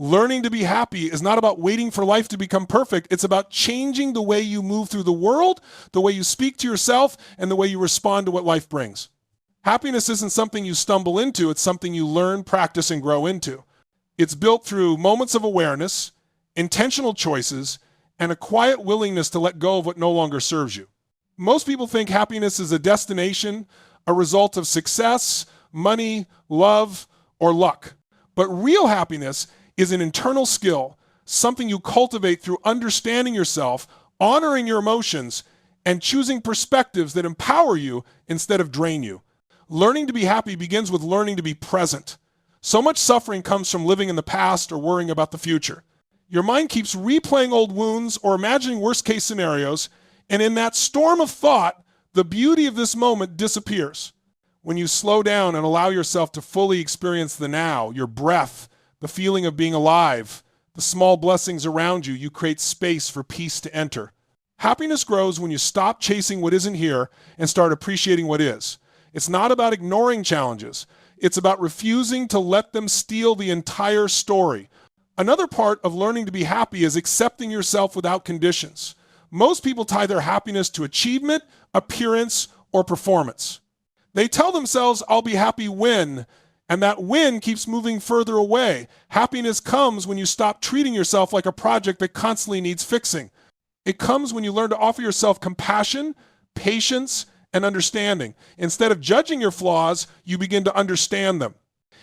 Learning to be happy is not about waiting for life to become perfect. It's about changing the way you move through the world, the way you speak to yourself, and the way you respond to what life brings. Happiness isn't something you stumble into. It's something you learn, practice, and grow into. It's built through moments of awareness, intentional choices, and a quiet willingness to let go of what no longer serves you. Most people think happiness is a destination, a result of success, money, love, or luck. But real happiness is an internal skill, something you cultivate through understanding yourself, honoring your emotions, and choosing perspectives that empower you instead of drain you. Learning to be happy begins with learning to be present. So much suffering comes from living in the past or worrying about the future. Your mind keeps replaying old wounds or imagining worst-case scenarios, and in that storm of thought, the beauty of this moment disappears. When you slow down and allow yourself to fully experience the now, your breath, the feeling of being alive, the small blessings around you, you create space for peace to enter. Happiness grows when you stop chasing what isn't here and start appreciating what is. It's not about ignoring challenges. It's about refusing to let them steal the entire story. Another part of learning to be happy is accepting yourself without conditions. Most people tie their happiness to achievement, appearance, or performance. They tell themselves, I'll be happy when, and that when keeps moving further away. Happiness comes when you stop treating yourself like a project that constantly needs fixing. It comes when you learn to offer yourself compassion, patience, and understanding. Instead of judging your flaws, you begin to understand them.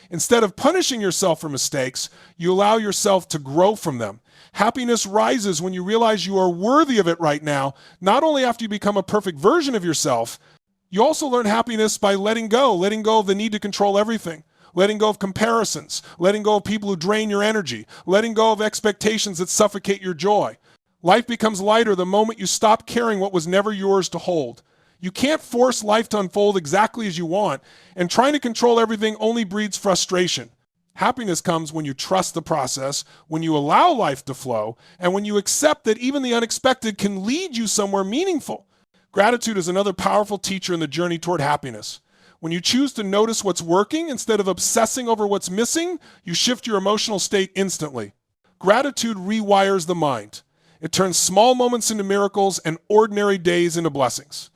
Instead of punishing yourself for mistakes, you allow yourself to grow from them. Happiness rises when you realize you are worthy of it right now, not only after you become a perfect version of yourself. You also learn happiness by letting go of the need to control everything, letting go of comparisons, letting go of people who drain your energy, letting go of expectations that suffocate your joy. Life becomes lighter the moment you stop carrying what was never yours to hold. You can't force life to unfold exactly as you want, and trying to control everything only breeds frustration. Happiness comes when you trust the process, when you allow life to flow, and when you accept that even the unexpected can lead you somewhere meaningful. Gratitude is another powerful teacher in the journey toward happiness. When you choose to notice what's working instead of obsessing over what's missing, you shift your emotional state instantly. Gratitude rewires the mind. It turns small moments into miracles and ordinary days into blessings.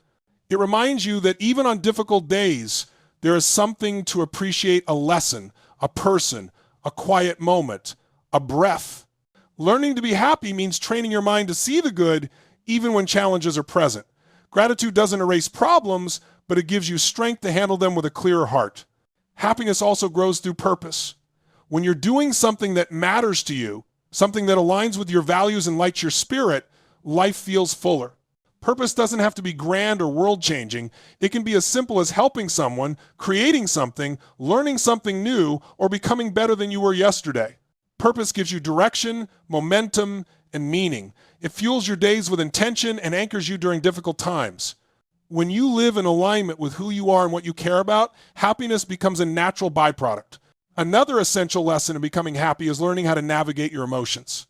It reminds you that even on difficult days, there is something to appreciate: a lesson, a person, a quiet moment, a breath. Learning to be happy means training your mind to see the good even when challenges are present. Gratitude doesn't erase problems, but it gives you strength to handle them with a clearer heart. Happiness also grows through purpose. When you're doing something that matters to you, something that aligns with your values and lights your spirit, life feels fuller. Purpose doesn't have to be grand or world-changing. It can be as simple as helping someone, creating something, learning something new, or becoming better than you were yesterday. Purpose gives you direction, momentum, and meaning. It fuels your days with intention and anchors you during difficult times. When you live in alignment with who you are and what you care about, happiness becomes a natural byproduct. Another essential lesson in becoming happy is learning how to navigate your emotions.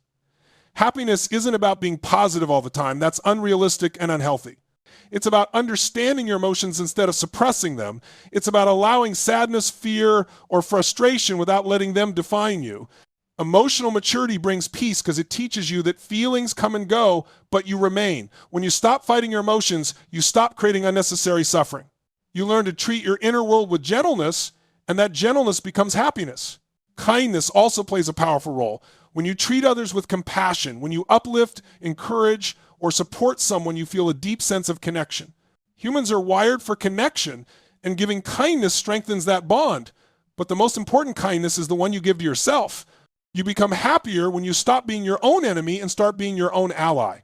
Happiness isn't about being positive all the time. That's unrealistic and unhealthy. It's about understanding your emotions instead of suppressing them. It's about allowing sadness, fear, or frustration without letting them define you. Emotional maturity brings peace because it teaches you that feelings come and go, but you remain. When you stop fighting your emotions, you stop creating unnecessary suffering. You learn to treat your inner world with gentleness, and that gentleness becomes happiness. Kindness also plays a powerful role. When you treat others with compassion, when you uplift, encourage, or support someone, you feel a deep sense of connection. Humans are wired for connection, and giving kindness strengthens that bond. But the most important kindness is the one you give to yourself. You become happier when you stop being your own enemy and start being your own ally.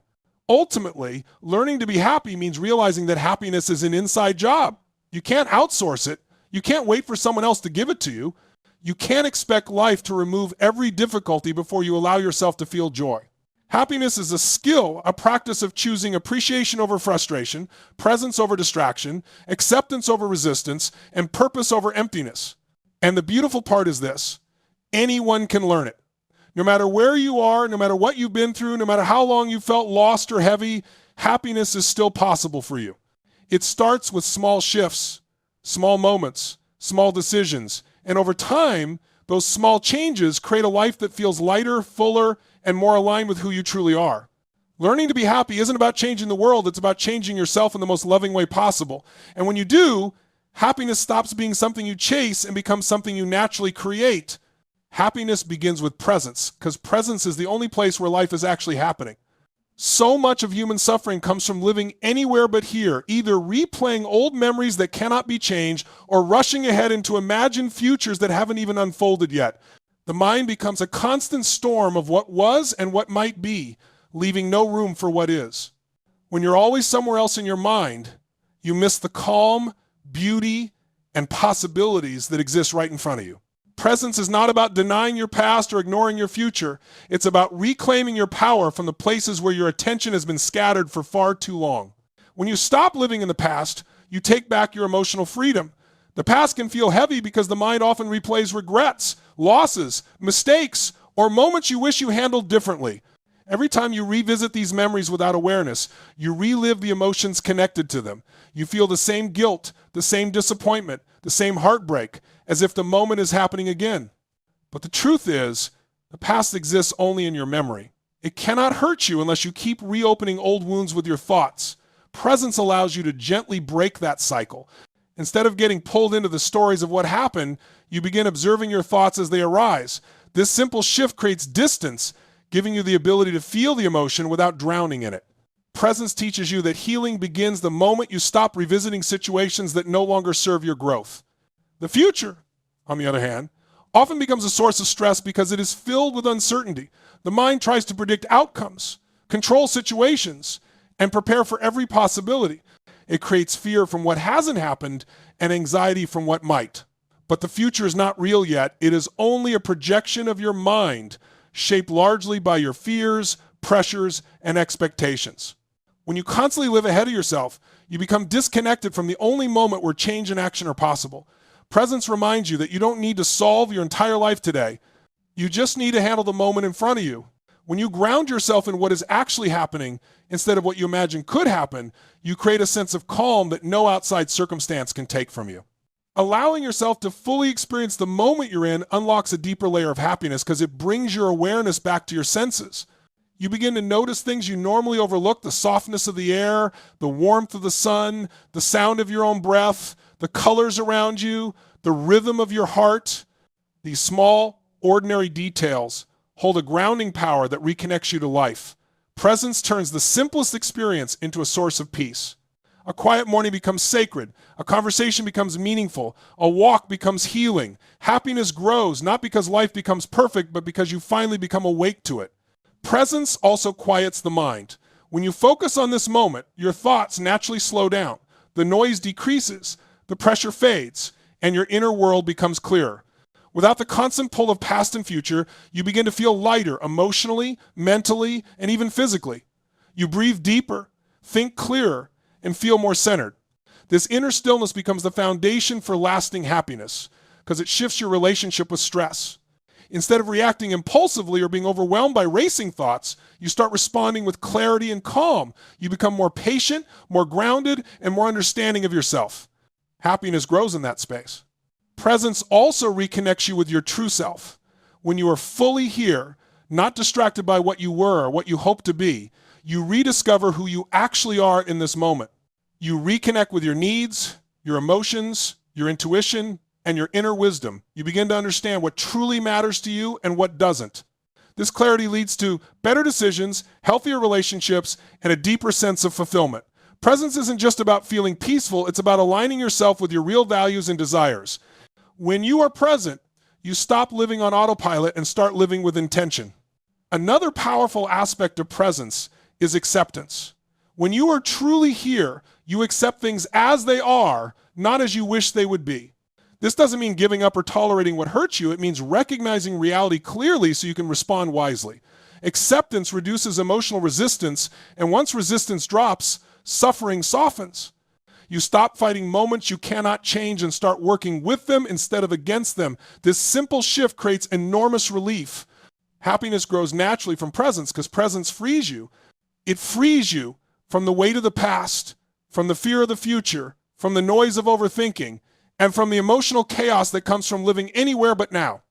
Ultimately, learning to be happy means realizing that happiness is an inside job. You can't outsource it. You can't wait for someone else to give it to you. You can't expect life to remove every difficulty before you allow yourself to feel joy. Happiness is a skill, a practice of choosing appreciation over frustration, presence over distraction, acceptance over resistance, and purpose over emptiness. And the beautiful part is this: anyone can learn it. No matter where you are, no matter what you've been through, no matter how long you felt lost or heavy, happiness is still possible for you. It starts with small shifts, small moments, small decisions, and over time, Those small changes create a life that feels lighter, fuller, and more aligned with who you truly are. Learning to be happy isn't about changing the world, it's about changing yourself in the most loving way possible. And when you do, happiness stops being something you chase and becomes something you naturally create. Happiness begins with presence, because presence is the only place where life is actually happening. So much of human suffering comes from living anywhere but here, either replaying old memories that cannot be changed or rushing ahead into imagined futures that haven't even unfolded yet. The mind becomes a constant storm of what was and what might be, leaving no room for what is. When you're always somewhere else in your mind, you miss the calm, beauty, and possibilities that exist right in front of you. Presence is not about denying your past or ignoring your future. It's about reclaiming your power from the places where your attention has been scattered for far too long. When you stop living in the past, you take back your emotional freedom. The past can feel heavy because the mind often replays regrets, losses, mistakes, or moments you wish you handled differently. Every time you revisit these memories without awareness, you relive the emotions connected to them. You feel the same guilt, the same disappointment, the same heartbreak, as if the moment is happening again. But the truth is, the past exists only in your memory. It cannot hurt you unless you keep reopening old wounds with your thoughts. Presence allows you to gently break that cycle. Instead of getting pulled into the stories of what happened, you begin observing your thoughts as they arise. This simple shift creates distance, giving you the ability to feel the emotion without drowning in it. Presence teaches you that healing begins the moment you stop revisiting situations that no longer serve your growth. The future, on the other hand, often becomes a source of stress because it is filled with uncertainty. The mind tries to predict outcomes, control situations, and prepare for every possibility. It creates fear from what hasn't happened and anxiety from what might. But the future is not real yet. It is only a projection of your mind, shaped largely by your fears, pressures, and expectations. When you constantly live ahead of yourself, you become disconnected from the only moment where change and action are possible. Presence reminds you that you don't need to solve your entire life today. You just need to handle the moment in front of you. When you ground yourself in what is actually happening instead of what you imagine could happen, you create a sense of calm that no outside circumstance can take from you. Allowing yourself to fully experience the moment you're in unlocks a deeper layer of happiness because it brings your awareness back to your senses. You begin to notice things you normally overlook: the softness of the air, the warmth of the sun, the sound of your own breath, the colors around you, the rhythm of your heart. These small, ordinary details hold a grounding power that reconnects you to life. Presence turns the simplest experience into a source of peace. A quiet morning becomes sacred. A conversation becomes meaningful. A walk becomes healing. Happiness grows, not because life becomes perfect, but because you finally become awake to it. Presence also quiets the mind. When you focus on this moment, your thoughts naturally slow down. The noise decreases, the pressure fades, and your inner world becomes clearer. Without the constant pull of past and future, you begin to feel lighter emotionally, mentally, and even physically. You breathe deeper, think clearer, and feel more centered. This inner stillness becomes the foundation for lasting happiness because it shifts your relationship with stress. Instead of reacting impulsively or being overwhelmed by racing thoughts, you start responding with clarity and calm. You become more patient, more grounded, and more understanding of yourself. Happiness grows in that space. Presence also reconnects you with your true self. When you are fully here, not distracted by what you were or what you hope to be, you rediscover who you actually are in this moment. You reconnect with your needs, your emotions, your intuition, and your inner wisdom. You begin to understand what truly matters to you and what doesn't. This clarity leads to better decisions, healthier relationships, and a deeper sense of fulfillment. Presence isn't just about feeling peaceful, it's about aligning yourself with your real values and desires. When you are present, you stop living on autopilot and start living with intention. Another powerful aspect of presence is acceptance. When you are truly here, you accept things as they are, not as you wish they would be. This doesn't mean giving up or tolerating what hurts you. It means recognizing reality clearly so you can respond wisely. Acceptance reduces emotional resistance, and once resistance drops, suffering softens. You stop fighting moments you cannot change and start working with them instead of against them. This simple shift creates enormous relief. Happiness grows naturally from presence because presence frees you. It frees you from the weight of the past, from the fear of the future, from the noise of overthinking, and from the emotional chaos that comes from living anywhere but now.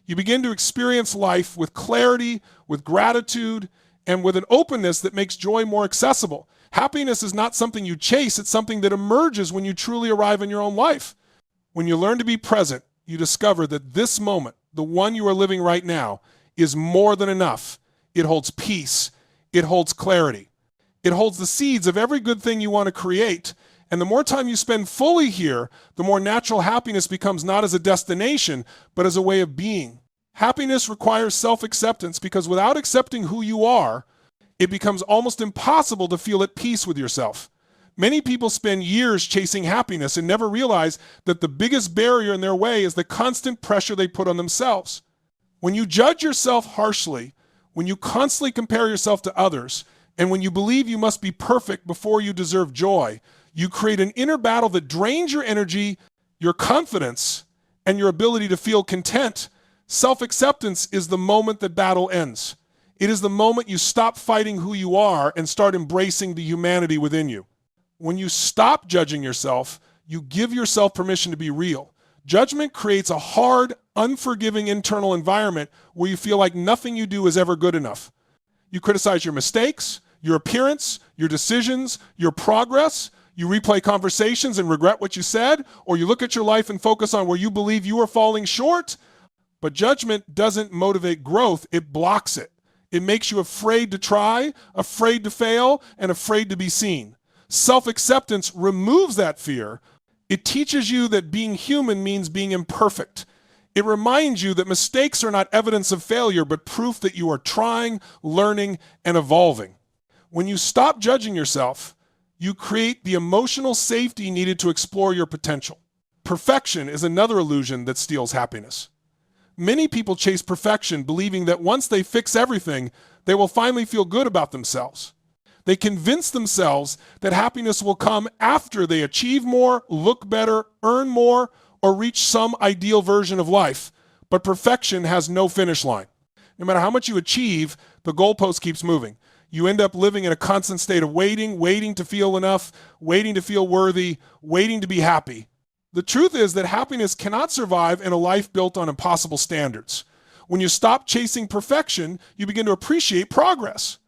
You begin to experience life with clarity, with gratitude, and with an openness that makes joy more accessible. Happiness is not something you chase, it's something that emerges when you truly arrive in your own life. When you learn to be present, you discover that this moment, the one you are living right now, is more than enough. It holds peace. It holds clarity. It holds the seeds of every good thing you want to create. And the more time you spend fully here, the more natural happiness becomes not as a destination, but as a way of being. Happiness requires self-acceptance because without accepting who you are, it becomes almost impossible to feel at peace with yourself. Many people spend years chasing happiness and never realize that the biggest barrier in their way is the constant pressure they put on themselves. When you judge yourself harshly, when you constantly compare yourself to others, and when you believe you must be perfect before you deserve joy, you create an inner battle that drains your energy, your confidence, and your ability to feel content. Self-acceptance is the moment that battle ends. It is the moment you stop fighting who you are and start embracing the humanity within you. When you stop judging yourself, you give yourself permission to be real. Judgment creates a hard, unforgiving internal environment where you feel like nothing you do is ever good enough. You criticize your mistakes, your appearance, your decisions, your progress. You replay conversations and regret what you said, or you look at your life and focus on where you believe you are falling short. But judgment doesn't motivate growth, it blocks it. It makes you afraid to try, afraid to fail, and afraid to be seen. Self-acceptance removes that fear. It teaches you that being human means being imperfect. It reminds you that mistakes are not evidence of failure, but proof that you are trying, learning, and evolving. When you stop judging yourself, you create the emotional safety needed to explore your potential. Perfection is another illusion that steals happiness. Many people chase perfection, believing that once they fix everything, they will finally feel good about themselves. They convince themselves that happiness will come after they achieve more, look better, earn more, or reach some ideal version of life. But perfection has no finish line. No matter how much you achieve, the goalpost keeps moving. You end up living in a constant state of waiting to feel enough, waiting to feel worthy, waiting to be happy. The truth is that happiness cannot survive in a life built on impossible standards. When you stop chasing perfection, you begin to appreciate progress.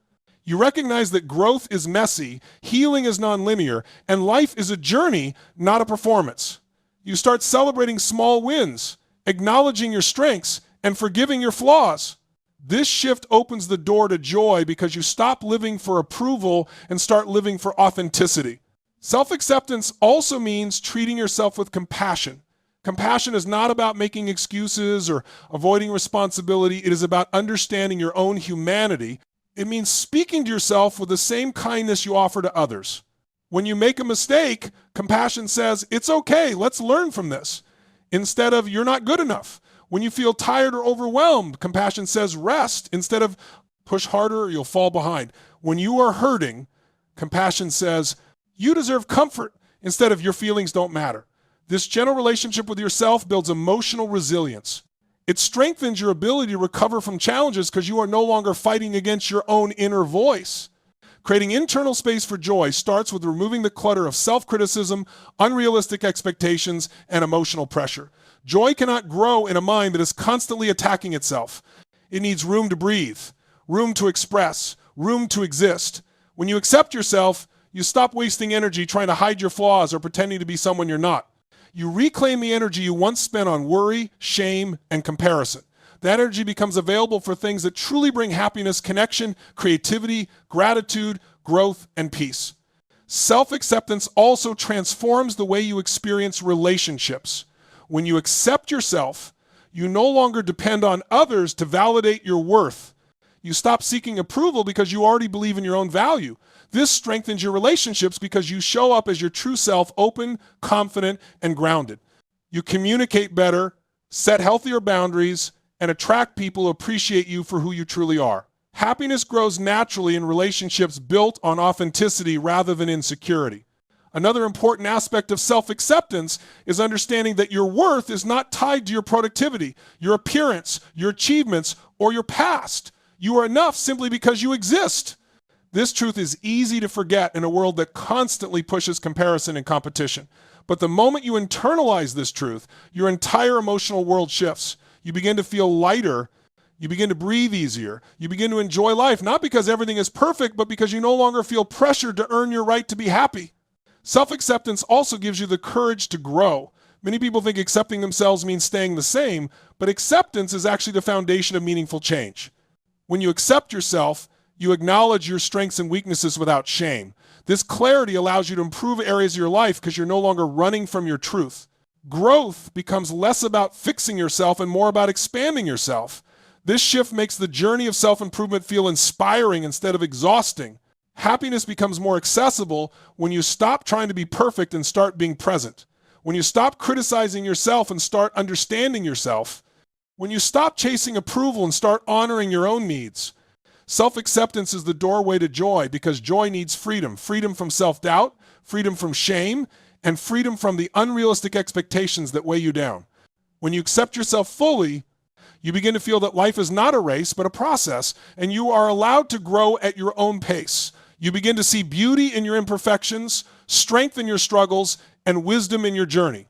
You recognize that growth is messy, healing is nonlinear, and life is a journey, not a performance. You start celebrating small wins, acknowledging your strengths, and forgiving your flaws. This shift opens the door to joy because you stop living for approval and start living for authenticity. Self-acceptance also means treating yourself with compassion. Compassion is not about making excuses or avoiding responsibility. It is about understanding your own humanity. It means speaking to yourself with the same kindness you offer to others. When you make a mistake, compassion says, it's okay, let's learn from this, instead of you're not good enough. When you feel tired or overwhelmed, compassion says rest, instead of push harder or you'll fall behind. When you are hurting, compassion says you deserve comfort, instead of your feelings don't matter. This gentle relationship with yourself builds emotional resilience. It strengthens your ability to recover from challenges because you are no longer fighting against your own inner voice. Creating internal space for joy starts with removing the clutter of self-criticism, unrealistic expectations, and emotional pressure. Joy cannot grow in a mind that is constantly attacking itself. It needs room to breathe, room to express, room to exist. When you accept yourself, you stop wasting energy trying to hide your flaws or pretending to be someone you're not. You reclaim the energy you once spent on worry, shame, and comparison. That energy becomes available for things that truly bring happiness, connection, creativity, gratitude, growth, and peace. Self-acceptance also transforms the way you experience relationships. When you accept yourself, you no longer depend on others to validate your worth. You stop seeking approval because you already believe in your own value. This strengthens your relationships because you show up as your true self, open, confident, and grounded. You communicate better, set healthier boundaries, and attract people who appreciate you for who you truly are. Happiness grows naturally in relationships built on authenticity rather than insecurity. Another important aspect of self-acceptance is understanding that your worth is not tied to your productivity, your appearance, your achievements, or your past. You are enough simply because you exist. This truth is easy to forget in a world that constantly pushes comparison and competition. But the moment you internalize this truth, your entire emotional world shifts. You begin to feel lighter. You begin to breathe easier. You begin to enjoy life, not because everything is perfect, but because you no longer feel pressured to earn your right to be happy. Self-acceptance also gives you the courage to grow. Many people think accepting themselves means staying the same, but acceptance is actually the foundation of meaningful change. When you accept yourself, you acknowledge your strengths and weaknesses without shame. This clarity allows you to improve areas of your life because you're no longer running from your truth. Growth becomes less about fixing yourself and more about expanding yourself. This shift makes the journey of self-improvement feel inspiring instead of exhausting. Happiness becomes more accessible when you stop trying to be perfect and start being present. When you stop criticizing yourself and start understanding yourself. When you stop chasing approval and start honoring your own needs. Self-acceptance is the doorway to joy because joy needs freedom. Freedom from self-doubt, freedom from shame, and freedom from the unrealistic expectations that weigh you down. When you accept yourself fully, you begin to feel that life is not a race, but a process, and you are allowed to grow at your own pace. You begin to see beauty in your imperfections, strength in your struggles, and wisdom in your journey.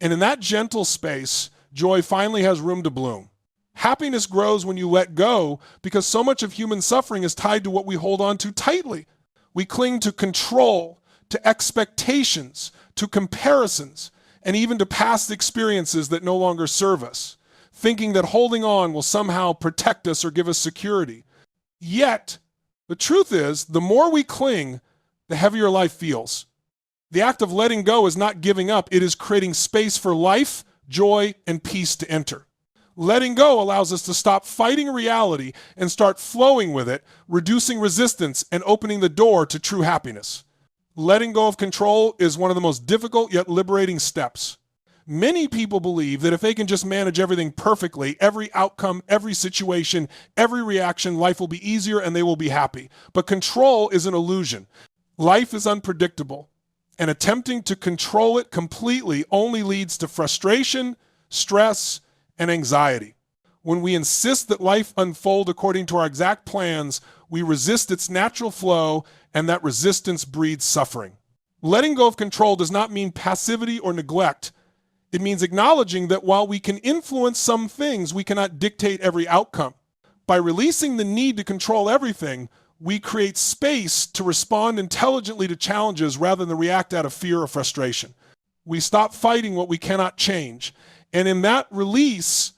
And in that gentle space, joy finally has room to bloom. Happiness grows when you let go because so much of human suffering is tied to what we hold on to tightly. We cling to control, to expectations, to comparisons, and even to past experiences that no longer serve us, thinking that holding on will somehow protect us or give us security. Yet, the truth is, the more we cling, the heavier life feels. The act of letting go is not giving up. It is creating space for life, joy, and peace to enter. Letting go allows us to stop fighting reality and start flowing with it, reducing resistance and opening the door to true happiness. Letting go of control is one of the most difficult yet liberating steps. Many people believe that if they can just manage everything perfectly, every outcome, every situation, every reaction, life will be easier and they will be happy. But control is an illusion. Life is unpredictable, and attempting to control it completely only leads to frustration, stress, and anxiety. When we insist that life unfold according to our exact plans, we resist its natural flow, and that resistance breeds suffering. Letting go of control does not mean passivity or neglect. It means acknowledging that while we can influence some things, we cannot dictate every outcome. By releasing the need to control everything, we create space to respond intelligently to challenges rather than react out of fear or frustration. We stop fighting what we cannot change. And in that release,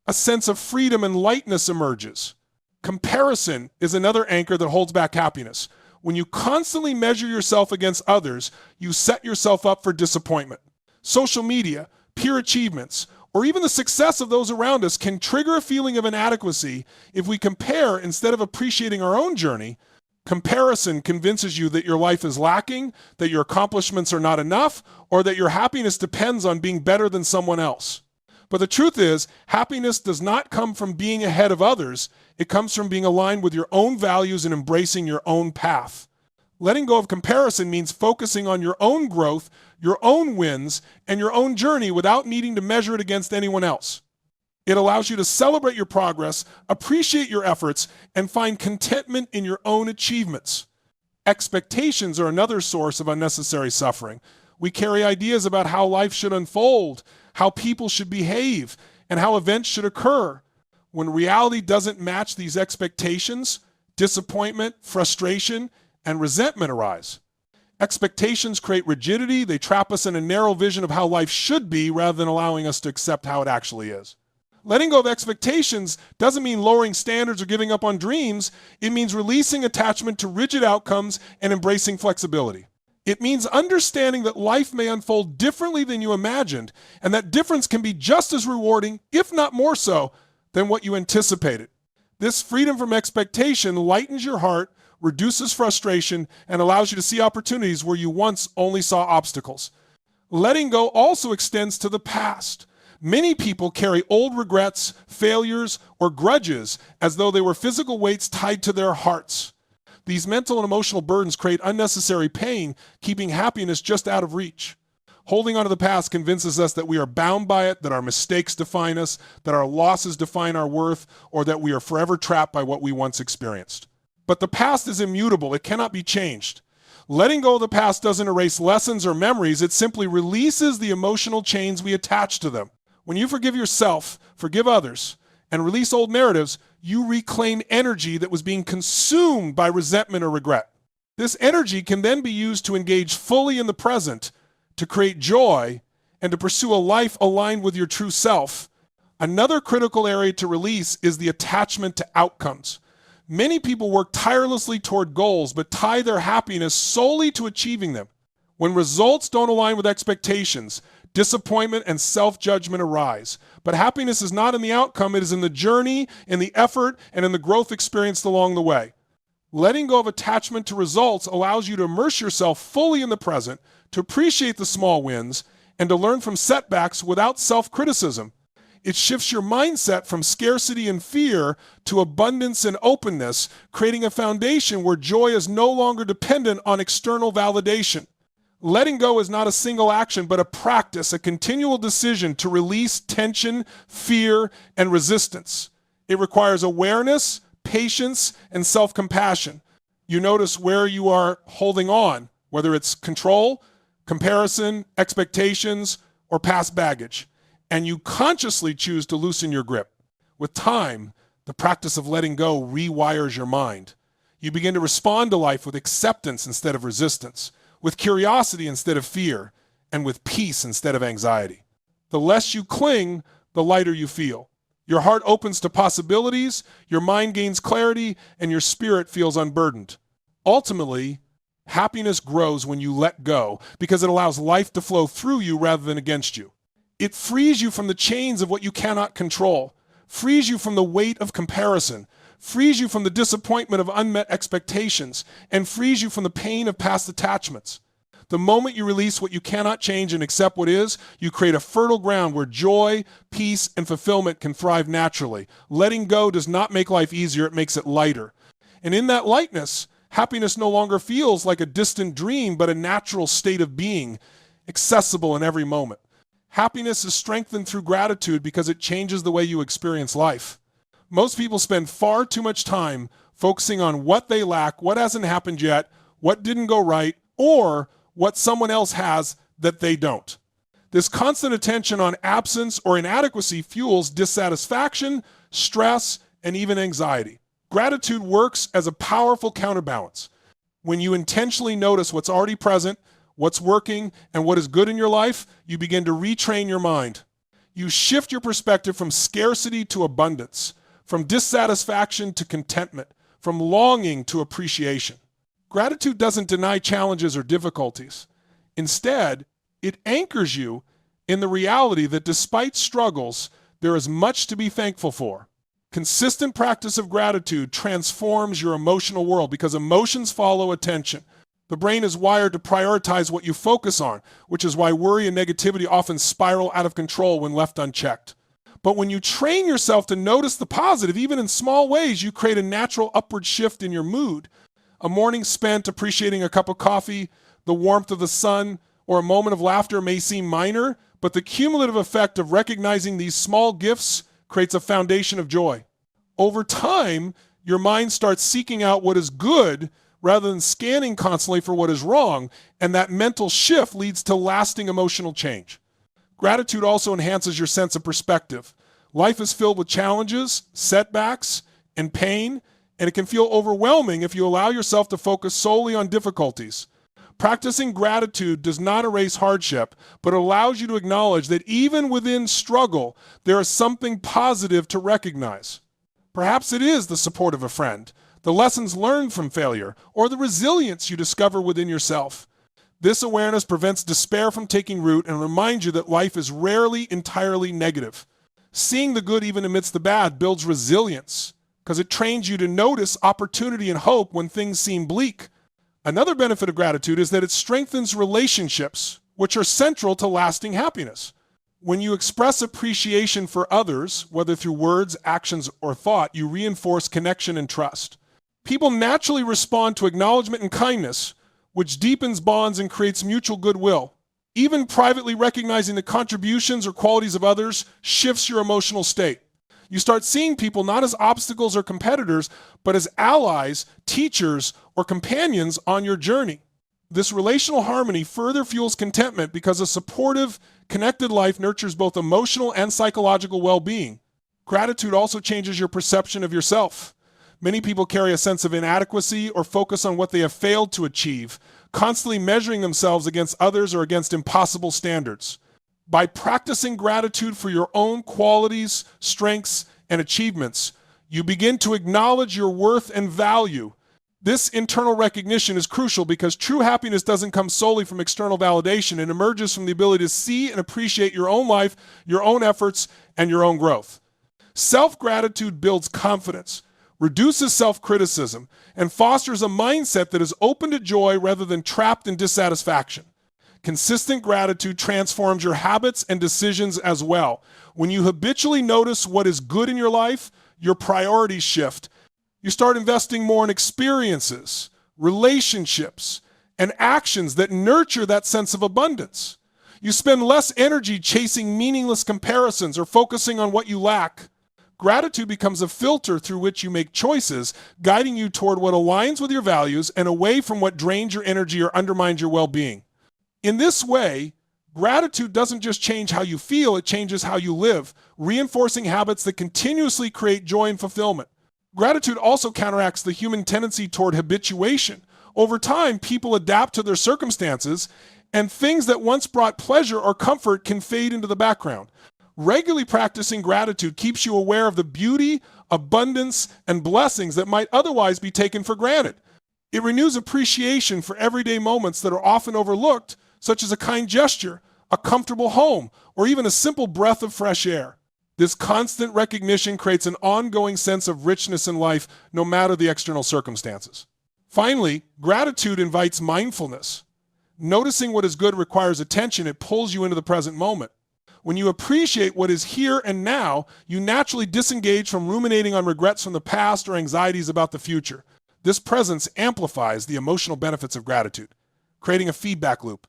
a sense of freedom and lightness emerges. Comparison is another anchor that holds back happiness. When you constantly measure yourself against others, you set yourself up for disappointment. Social media, peer achievements, or even the success of those around us can trigger a feeling of inadequacy if we compare instead of appreciating our own journey. Comparison convinces you that your life is lacking, that your accomplishments are not enough, or that your happiness depends on being better than someone else. But the truth is, happiness does not come from being ahead of others. It comes from being aligned with your own values and embracing your own path. Letting go of comparison means focusing on your own growth, your own wins, and your own journey without needing to measure it against anyone else. It allows you to celebrate your progress, appreciate your efforts, and find contentment in your own achievements. Expectations are another source of unnecessary suffering. We carry ideas about how life should unfold, how people should behave, and how events should occur. When reality doesn't match these expectations, disappointment, frustration, and resentment arise. Expectations create rigidity. They trap us in a narrow vision of how life should be rather than allowing us to accept how it actually is. Letting go of expectations doesn't mean lowering standards or giving up on dreams. It means releasing attachment to rigid outcomes and embracing flexibility. It means understanding that life may unfold differently than you imagined, and that difference can be just as rewarding, if not more so, than what you anticipated. This freedom from expectation lightens your heart, reduces frustration, and allows you to see opportunities where you once only saw obstacles. Letting go also extends to the past. Many people carry old regrets, failures, or grudges as though they were physical weights tied to their hearts. These mental and emotional burdens create unnecessary pain, keeping happiness just out of reach. Holding on to the past convinces us that we are bound by it, that our mistakes define us, that our losses define our worth, or that we are forever trapped by what we once experienced. But the past is immutable. It cannot be changed. Letting go of the past doesn't erase lessons or memories. It simply releases the emotional chains we attach to them. When you forgive yourself, forgive others, and release old narratives, you reclaim energy that was being consumed by resentment or regret. This energy can then be used to engage fully in the present, to create joy, and to pursue a life aligned with your true self. Another critical area to release is the attachment to outcomes. Many people work tirelessly toward goals, but tie their happiness solely to achieving them. When results don't align with expectations, disappointment and self-judgment arise. But happiness is not in the outcome, it is in the journey, in the effort, and in the growth experienced along the way. Letting go of attachment to results allows you to immerse yourself fully in the present, to appreciate the small wins, and to learn from setbacks without self-criticism. It shifts your mindset from scarcity and fear to abundance and openness, creating a foundation where joy is no longer dependent on external validation. Letting go is not a single action, but a practice, a continual decision to release tension, fear, and resistance. It requires awareness, patience, and self-compassion. You notice where you are holding on, whether it's control, comparison, expectations, or past baggage. And you consciously choose to loosen your grip. With time, the practice of letting go rewires your mind. You begin to respond to life with acceptance instead of resistance, with curiosity instead of fear, and with peace instead of anxiety. The less you cling, the lighter you feel. Your heart opens to possibilities, your mind gains clarity, and your spirit feels unburdened. Ultimately, happiness grows when you let go because it allows life to flow through you rather than against you. It frees you from the chains of what you cannot control, frees you from the weight of comparison, frees you from the disappointment of unmet expectations, and frees you from the pain of past attachments. The moment you release what you cannot change and accept what is, you create a fertile ground where joy, peace, and fulfillment can thrive naturally. Letting go does not make life easier, it makes it lighter. And in that lightness, happiness no longer feels like a distant dream, but a natural state of being, accessible in every moment. Happiness is strengthened through gratitude because it changes the way you experience life. Most people spend far too much time focusing on what they lack, what hasn't happened yet, what didn't go right, or what someone else has that they don't. This constant attention on absence or inadequacy fuels dissatisfaction, stress, and even anxiety. Gratitude works as a powerful counterbalance. When you intentionally notice what's already present, what's working, and what is good in your life, you begin to retrain your mind. You shift your perspective from scarcity to abundance, from dissatisfaction to contentment, from longing to appreciation. Gratitude doesn't deny challenges or difficulties. Instead, it anchors you in the reality that despite struggles, there is much to be thankful for. Consistent practice of gratitude transforms your emotional world because emotions follow attention. The brain is wired to prioritize what you focus on, which is why worry and negativity often spiral out of control when left unchecked. But when you train yourself to notice the positive, even in small ways, you create a natural upward shift in your mood. A morning spent appreciating a cup of coffee, the warmth of the sun, or a moment of laughter may seem minor, but the cumulative effect of recognizing these small gifts creates a foundation of joy. Over time, your mind starts seeking out what is good rather than scanning constantly for what is wrong, and that mental shift leads to lasting emotional change. Gratitude also enhances your sense of perspective. Life is filled with challenges, setbacks, and pain, and it can feel overwhelming if you allow yourself to focus solely on difficulties. Practicing gratitude does not erase hardship, but allows you to acknowledge that even within struggle, there is something positive to recognize. Perhaps it is the support of a friend, the lessons learned from failure, or the resilience you discover within yourself. This awareness prevents despair from taking root and reminds you that life is rarely entirely negative. Seeing the good even amidst the bad builds resilience because it trains you to notice opportunity and hope when things seem bleak. Another benefit of gratitude is that it strengthens relationships, which are central to lasting happiness. When you express appreciation for others, whether through words, actions, or thought, you reinforce connection and trust. People naturally respond to acknowledgement and kindness, which deepens bonds and creates mutual goodwill. Even privately recognizing the contributions or qualities of others shifts your emotional state. You start seeing people not as obstacles or competitors, but as allies, teachers, or companions on your journey. This relational harmony further fuels contentment because a supportive, Connected life nurtures both emotional and psychological well-being. Gratitude also changes your perception of yourself. Many people carry a sense of inadequacy or focus on what they have failed to achieve, constantly measuring themselves against others or against impossible standards. By practicing gratitude for your own qualities, strengths, and achievements, you begin to acknowledge your worth and value. This internal recognition is crucial because true happiness doesn't come solely from external validation. It emerges from the ability to see and appreciate your own life, your own efforts, and your own growth. Self-gratitude builds confidence, reduces self-criticism, and fosters a mindset that is open to joy rather than trapped in dissatisfaction. Consistent gratitude transforms your habits and decisions as well. When you habitually notice what is good in your life, your priorities shift. You start investing more in experiences, relationships, and actions that nurture that sense of abundance. You spend less energy chasing meaningless comparisons or focusing on what you lack. Gratitude becomes a filter through which you make choices, guiding you toward what aligns with your values and away from what drains your energy or undermines your well-being. In this way, gratitude doesn't just change how you feel, it changes how you live, reinforcing habits that continuously create joy and fulfillment. Gratitude also counteracts the human tendency toward habituation. Over time, people adapt to their circumstances, and things that once brought pleasure or comfort can fade into the background. Regularly practicing gratitude keeps you aware of the beauty, abundance, and blessings that might otherwise be taken for granted. It renews appreciation for everyday moments that are often overlooked, such as a kind gesture, a comfortable home, or even a simple breath of fresh air. This constant recognition creates an ongoing sense of richness in life, no matter the external circumstances. Finally, gratitude invites mindfulness. Noticing what is good requires attention. It pulls you into the present moment. When you appreciate what is here and now, you naturally disengage from ruminating on regrets from the past or anxieties about the future. This presence amplifies the emotional benefits of gratitude, creating a feedback loop.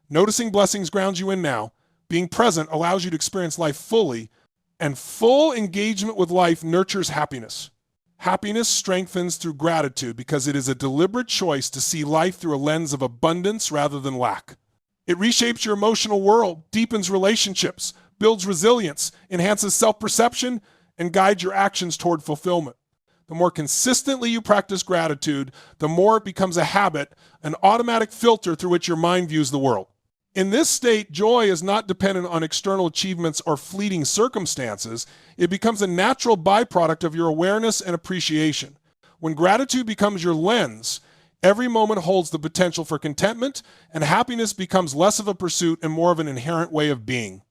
Noticing blessings grounds you in now. Being present allows you to experience life fully, and full engagement with life nurtures happiness. Happiness strengthens through gratitude because it is a deliberate choice to see life through a lens of abundance rather than lack. It reshapes your emotional world, deepens relationships, builds resilience, enhances self-perception, and guides your actions toward fulfillment. The more consistently you practice gratitude, the more it becomes a habit, an automatic filter through which your mind views the world. In this state, joy is not dependent on external achievements or fleeting circumstances. It becomes a natural byproduct of your awareness and appreciation. When gratitude becomes your lens, every moment holds the potential for contentment, and happiness becomes less of a pursuit and more of an inherent way of being.